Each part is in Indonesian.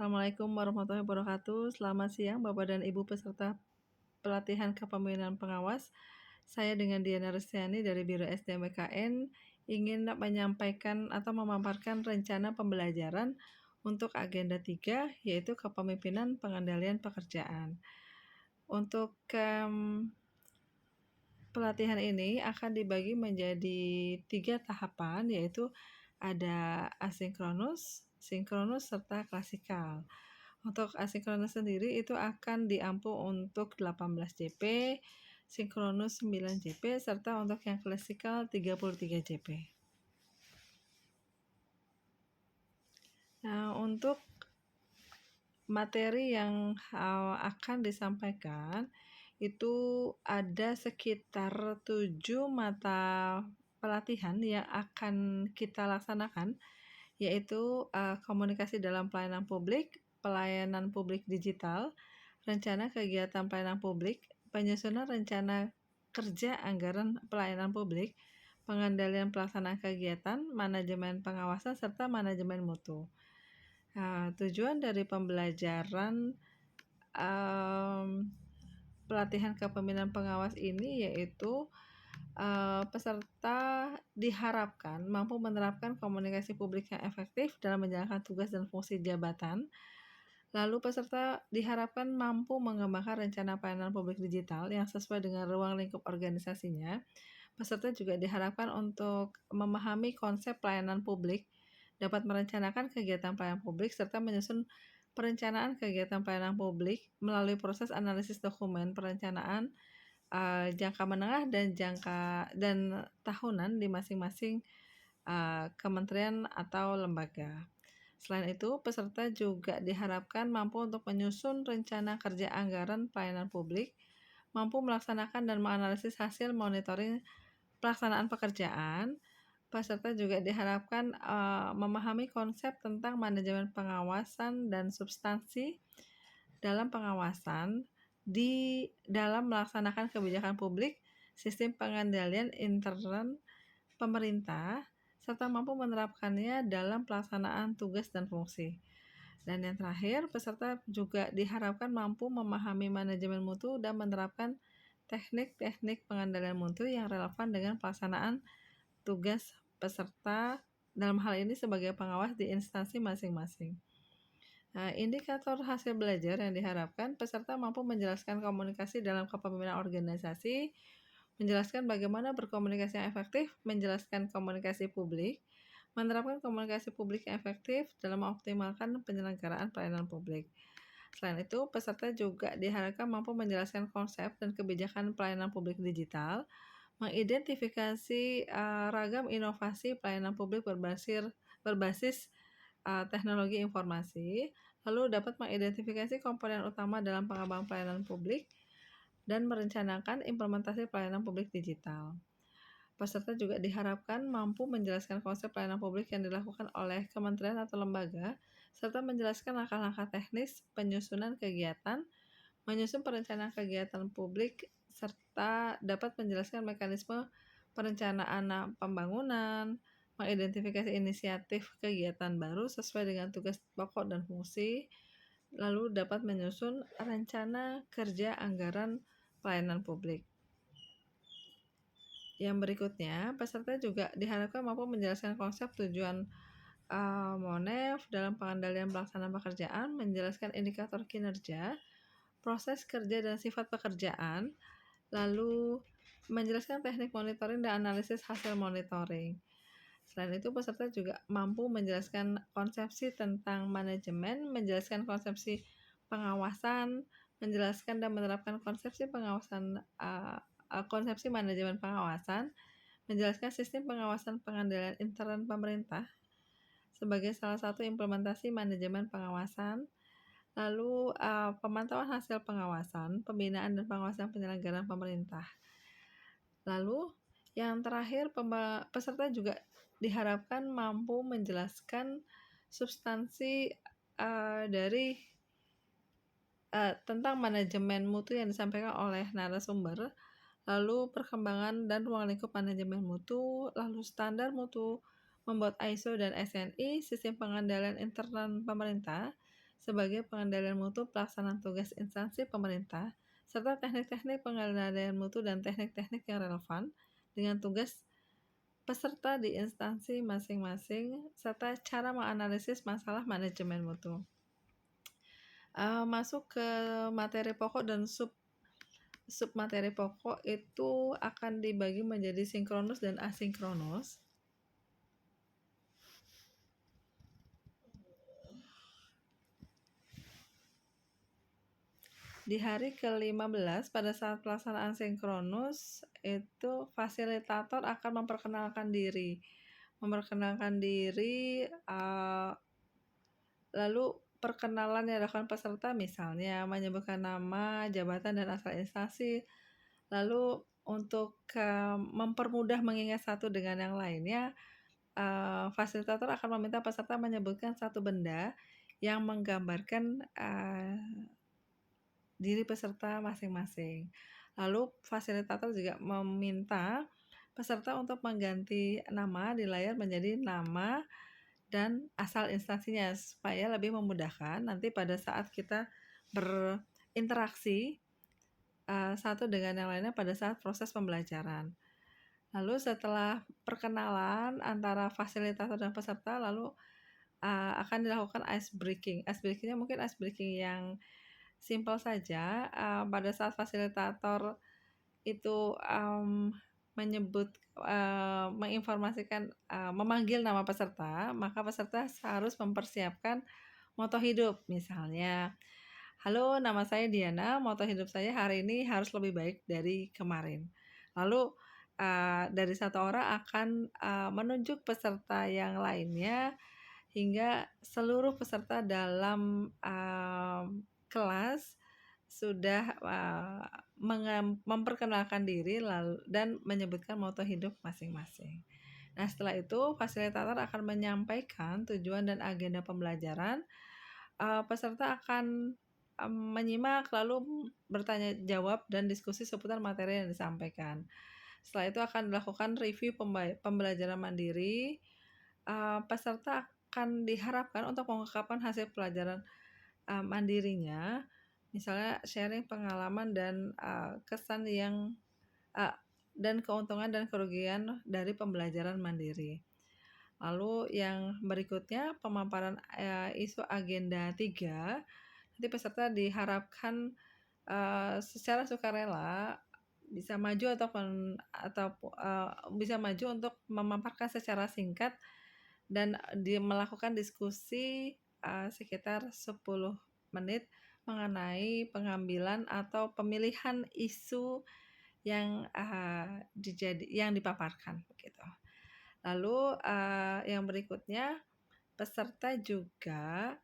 Assalamualaikum warahmatullahi wabarakatuh. Selamat siang Bapak dan Ibu peserta pelatihan kepemimpinan pengawas. Saya dengan Diana Restiani dari Biro SDM BKN ingin menyampaikan atau memaparkan rencana pembelajaran untuk agenda 3 yaitu kepemimpinan pengendalian pekerjaan. Untuk pelatihan ini akan dibagi menjadi 3 tahapan yaitu ada asinkronus, sinkronus, serta klasikal. Untuk asinkronus sendiri itu akan diampu untuk 18 JP, sinkronus 9 JP, serta untuk yang klasikal 33 JP. Nah, untuk materi yang akan disampaikan itu ada sekitar 7 mata pelatihan yang akan kita laksanakan, yaitu komunikasi dalam pelayanan publik digital, rencana kegiatan pelayanan publik, penyusunan rencana kerja anggaran pelayanan publik, pengendalian pelaksanaan kegiatan, manajemen pengawasan, serta manajemen mutu. Tujuan dari pembelajaran pelatihan kepemimpinan pengawas ini yaitu peserta diharapkan mampu menerapkan komunikasi publik yang efektif dalam menjalankan tugas dan fungsi jabatan. Lalu peserta diharapkan mampu mengembangkan rencana pelayanan publik digital yang sesuai dengan ruang lingkup organisasinya. Peserta juga diharapkan untuk memahami konsep pelayanan publik, dapat merencanakan kegiatan pelayanan publik, serta menyusun perencanaan kegiatan pelayanan publik melalui proses analisis dokumen perencanaan jangka menengah dan tahunan di masing-masing kementerian atau lembaga. Selain itu, peserta juga diharapkan mampu untuk menyusun rencana kerja anggaran pelayanan publik, mampu melaksanakan dan menganalisis hasil monitoring pelaksanaan pekerjaan. Peserta juga diharapkan memahami konsep tentang manajemen pengawasan dan substansi dalam pengawasan di dalam melaksanakan kebijakan publik, sistem pengendalian intern pemerintah, serta mampu menerapkannya dalam pelaksanaan tugas dan fungsi. Dan yang terakhir, peserta juga diharapkan mampu memahami manajemen mutu dan menerapkan teknik-teknik pengendalian mutu yang relevan dengan pelaksanaan tugas peserta dalam hal ini sebagai pengawas di instansi masing-masing. Indikator hasil belajar yang diharapkan peserta mampu menjelaskan komunikasi dalam kepemimpinan organisasi, menjelaskan bagaimana berkomunikasi yang efektif, menjelaskan komunikasi publik, menerapkan komunikasi publik yang efektif dalam mengoptimalkan penyelenggaraan pelayanan publik. Selain itu, peserta juga diharapkan mampu menjelaskan konsep dan kebijakan pelayanan publik digital, mengidentifikasi ragam inovasi pelayanan publik berbasis teknologi informasi, lalu dapat mengidentifikasi komponen utama dalam pengembangan pelayanan publik, dan merencanakan implementasi pelayanan publik digital. Peserta juga diharapkan mampu menjelaskan konsep pelayanan publik yang dilakukan oleh kementerian atau lembaga, serta menjelaskan langkah-langkah teknis penyusunan kegiatan, menyusun perencanaan kegiatan publik, serta dapat menjelaskan mekanisme perencanaan pembangunan, mengidentifikasi inisiatif kegiatan baru sesuai dengan tugas pokok dan fungsi, lalu dapat menyusun rencana kerja anggaran pelayanan publik. Yang berikutnya, peserta juga diharapkan mampu menjelaskan konsep tujuan MONEF dalam pengendalian pelaksanaan pekerjaan, menjelaskan indikator kinerja, proses kerja dan sifat pekerjaan, lalu menjelaskan teknik monitoring dan analisis hasil monitoring. Selain itu, peserta juga mampu menjelaskan konsepsi tentang manajemen, menjelaskan konsepsi pengawasan, menjelaskan dan menerapkan konsepsi pengawasan konsepsi manajemen pengawasan, menjelaskan sistem pengawasan pengendalian intern pemerintah sebagai salah satu implementasi manajemen pengawasan, lalu pemantauan hasil pengawasan, pembinaan dan pengawasan penyelenggaraan pemerintah. Lalu yang terakhir, peserta juga diharapkan mampu menjelaskan substansi dari tentang manajemen mutu yang disampaikan oleh narasumber, lalu perkembangan dan ruang lingkup manajemen mutu, lalu standar mutu, membuat ISO dan SNI, sistem pengendalian intern pemerintah, sebagai pengendalian mutu pelaksanaan tugas instansi pemerintah, serta teknik-teknik pengendalian mutu dan teknik-teknik yang relevan dengan tugas peserta di instansi masing-masing, serta cara menganalisis masalah manajemen mutu. Masuk ke materi pokok dan submateri pokok itu akan dibagi menjadi sinkronus dan asinkronus. Di hari ke-15 pada saat pelaksanaan sinkronus itu fasilitator akan memperkenalkan diri. Lalu perkenalan yang dilakukan peserta misalnya menyebutkan nama, jabatan, dan asal instansi. Lalu untuk mempermudah mengingat satu dengan yang lainnya, fasilitator akan meminta peserta menyebutkan satu benda yang menggambarkan diri peserta masing-masing. Lalu fasilitator juga meminta peserta untuk mengganti nama di layar menjadi nama dan asal instansinya supaya lebih memudahkan nanti pada saat kita berinteraksi satu dengan yang lainnya pada saat proses pembelajaran. Lalu setelah perkenalan antara fasilitator dan peserta, lalu akan dilakukan ice breaking. Ice breaking-nya mungkin ice breaking yang simpel saja. Pada saat fasilitator itu menginformasikan, memanggil nama peserta, maka peserta harus mempersiapkan moto hidup. Misalnya, halo, nama saya Diana, moto hidup saya hari ini harus lebih baik dari kemarin. Lalu dari satu orang akan menunjuk peserta yang lainnya hingga seluruh peserta dalam kelas sudah memperkenalkan diri lalu dan menyebutkan moto hidup masing-masing. Nah, setelah itu fasilitator akan menyampaikan tujuan dan agenda pembelajaran. Peserta akan menyimak lalu bertanya jawab dan diskusi seputar materi yang disampaikan. Setelah itu akan dilakukan review pembelajaran mandiri. Peserta akan diharapkan untuk mengungkapkan hasil pelajaran mandirinya, misalnya sharing pengalaman dan kesan yang dan keuntungan dan kerugian dari pembelajaran mandiri. Lalu yang berikutnya pemaparan isu agenda 3. Nanti peserta diharapkan secara sukarela bisa maju bisa maju untuk memaparkan secara singkat dan melakukan diskusi sekitar 10 menit mengenai pengambilan atau pemilihan isu yang dipaparkan begitu. Lalu yang berikutnya peserta juga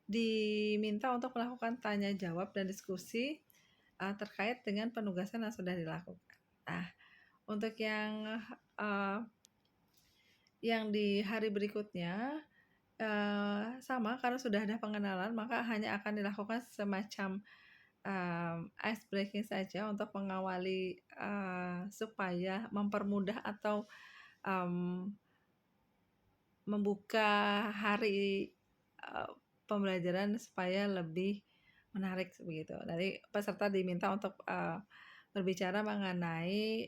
diminta untuk melakukan tanya jawab dan diskusi terkait dengan penugasan yang sudah dilakukan. Nah, untuk yang di hari berikutnya sama, karena sudah ada pengenalan maka hanya akan dilakukan semacam ice breaking saja untuk mengawali supaya mempermudah atau membuka hari pembelajaran supaya lebih menarik begitu. Jadi peserta diminta untuk berbicara mengenai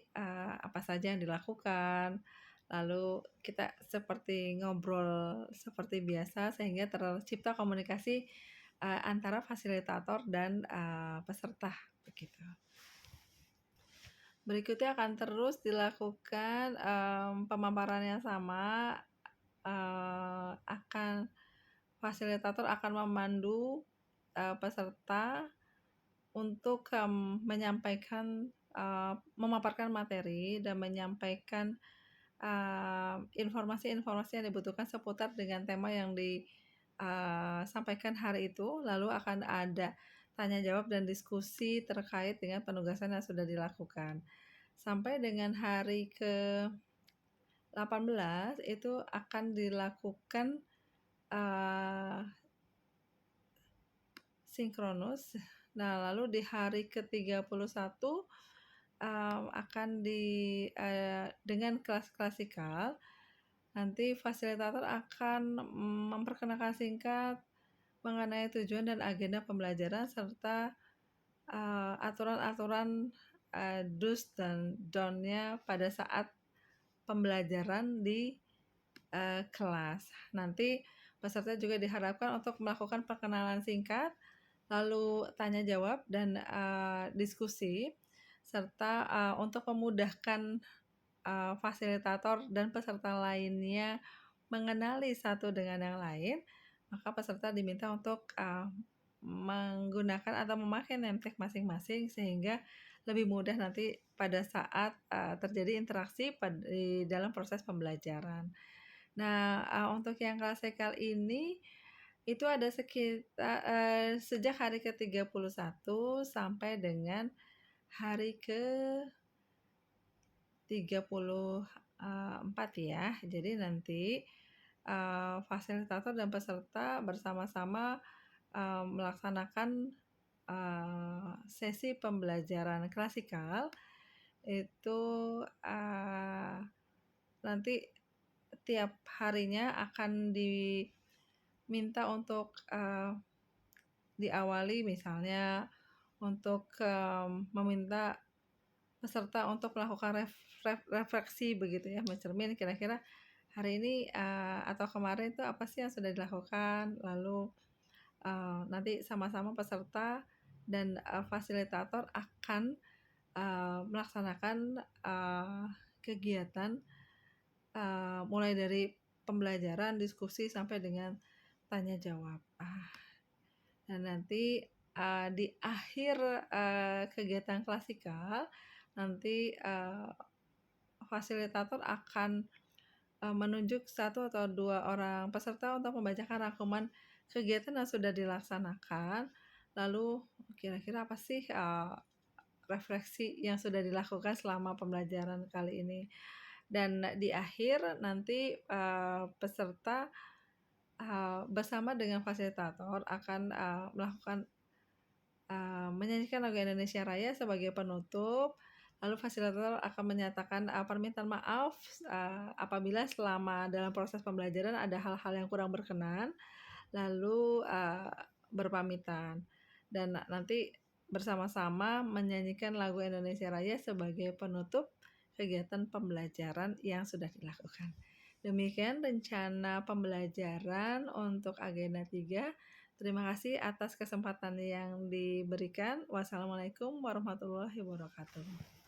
apa saja yang dilakukan. Lalu kita seperti ngobrol seperti biasa sehingga tercipta komunikasi antara fasilitator dan peserta begitu. Berikutnya akan terus dilakukan pemaparan yang sama. Fasilitator akan memandu peserta untuk menyampaikan memaparkan materi dan menyampaikan informasi-informasi yang dibutuhkan seputar dengan tema yang disampaikan hari itu. Lalu akan ada tanya jawab dan diskusi terkait dengan penugasan yang sudah dilakukan. Sampai dengan hari ke-18 itu akan dilakukan sinkronus. Nah, lalu di hari ke-31 akan dengan kelas klasikal. Nanti fasilitator akan memperkenalkan singkat mengenai tujuan dan agenda pembelajaran serta aturan-aturan do's dan don't-nya pada saat pembelajaran di kelas. Nanti peserta juga diharapkan untuk melakukan perkenalan singkat, lalu tanya jawab dan diskusi, serta untuk memudahkan fasilitator dan peserta lainnya mengenali satu dengan yang lain, maka peserta diminta untuk menggunakan atau memakai name tag masing-masing sehingga lebih mudah nanti pada saat terjadi interaksi di dalam proses pembelajaran. Nah, untuk yang klasikal ini itu ada sekitar sejak hari ke-31 sampai dengan hari ke-34 ya. Jadi nanti fasilitator dan peserta bersama-sama melaksanakan sesi pembelajaran klasikal itu nanti tiap harinya akan diminta untuk diawali misalnya untuk meminta peserta untuk melakukan refleksi begitu ya, mencermin kira-kira hari ini atau kemarin itu apa sih yang sudah dilakukan, lalu nanti sama-sama peserta dan fasilitator akan melaksanakan kegiatan mulai dari pembelajaran, diskusi sampai dengan tanya jawab. Dan nanti di akhir kegiatan klasikal nanti fasilitator akan menunjuk 1 atau 2 orang peserta untuk membacakan rangkuman kegiatan yang sudah dilaksanakan, lalu kira-kira apa sih refleksi yang sudah dilakukan selama pembelajaran kali ini. Dan di akhir nanti peserta bersama dengan fasilitator akan melakukan menyanyikan lagu Indonesia Raya sebagai penutup. Lalu fasilitator akan menyatakan permintaan maaf apabila selama dalam proses pembelajaran ada hal-hal yang kurang berkenan, lalu berpamitan. Dan nanti bersama-sama menyanyikan lagu Indonesia Raya sebagai penutup kegiatan pembelajaran yang sudah dilakukan. Demikian rencana pembelajaran untuk agenda 3. Terima kasih atas kesempatan yang diberikan. Wassalamualaikum warahmatullahi wabarakatuh.